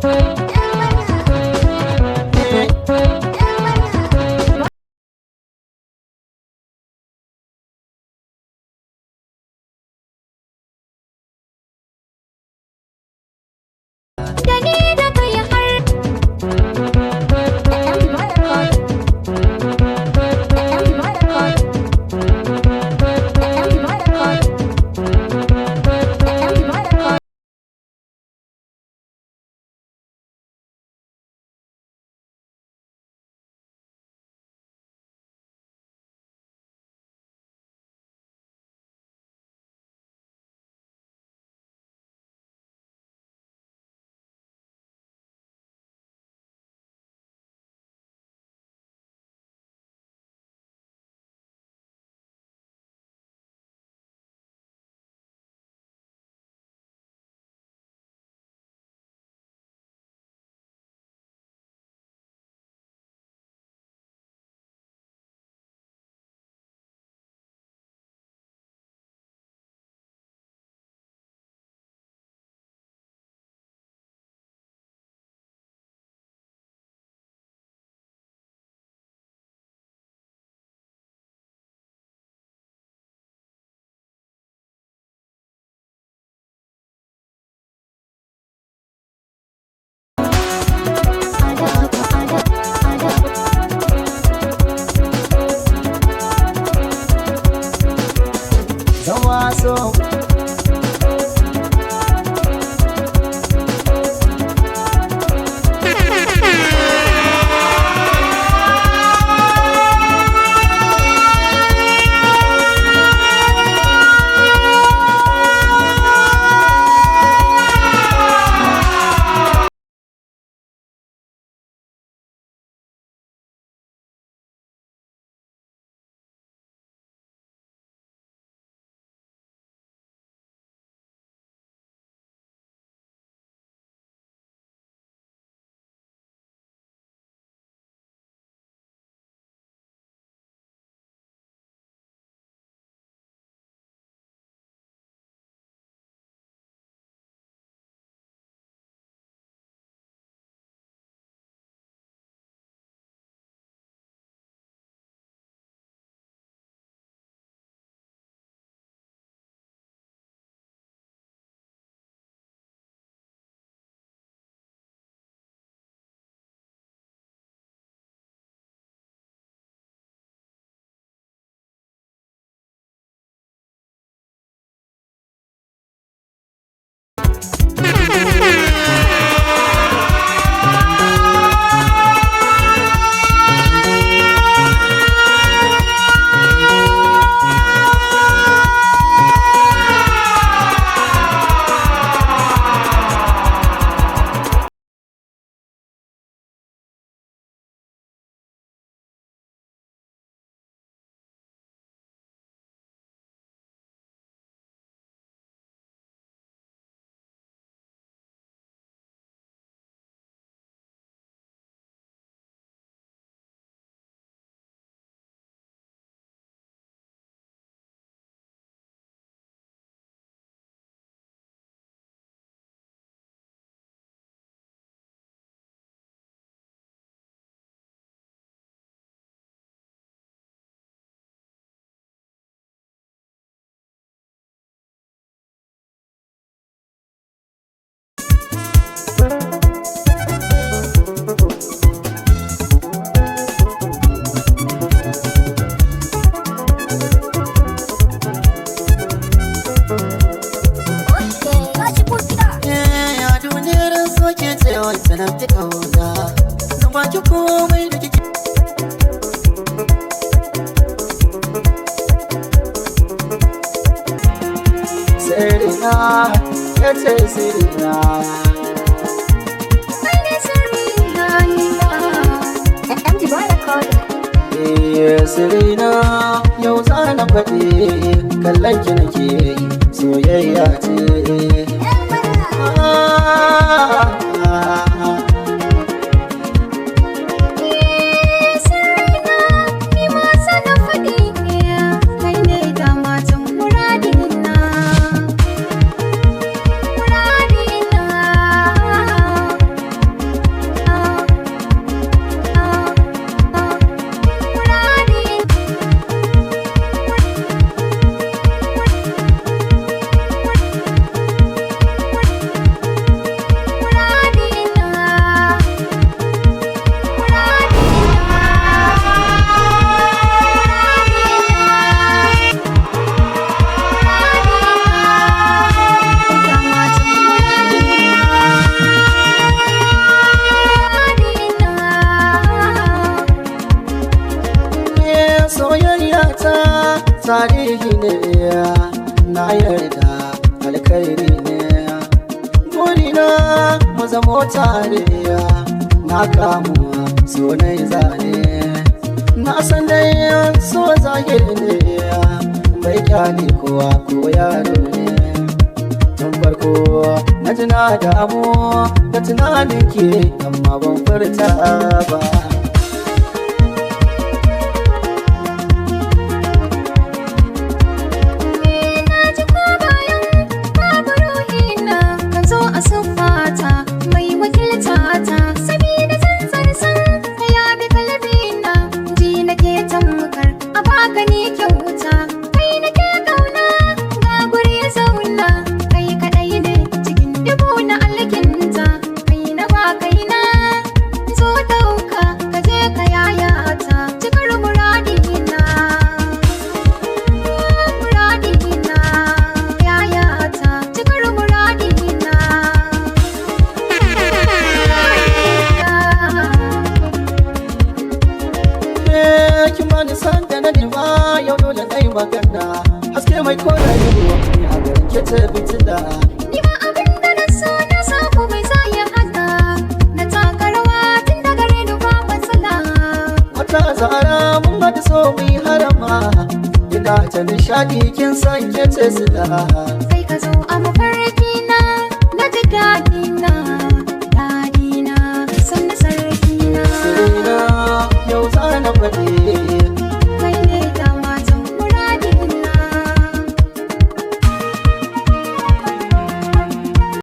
So sanarci kauna zan baki komai da kike sirina ya ce sirina sirina yau za na faɗi kallon ki nake soyayya ce ta tarihi ne, na yarda alkhairi ne. Burina mu zamo tare, na kamuwa so na zane. Na san dai so zahiri ne, bai kyale kowa ko yaro ne. Tun farko na ji na damu da tunanin ke, amma ban furta ba. Kimani san da na nima yau dole na yi magana, haske mai kora yiwuwa ne a garin ke ta fitila. Ni ma abin da na so na samu mai sa ya hana, na taka rawa tun da gare ni ba matsala. Wata zara mun haɗu so mu yi harama, ina ta nishaɗi kin san ke ce sila. Sai ka zo a mafarki na ji daɗi na sannu sarki na. Sai na yau za na faɗi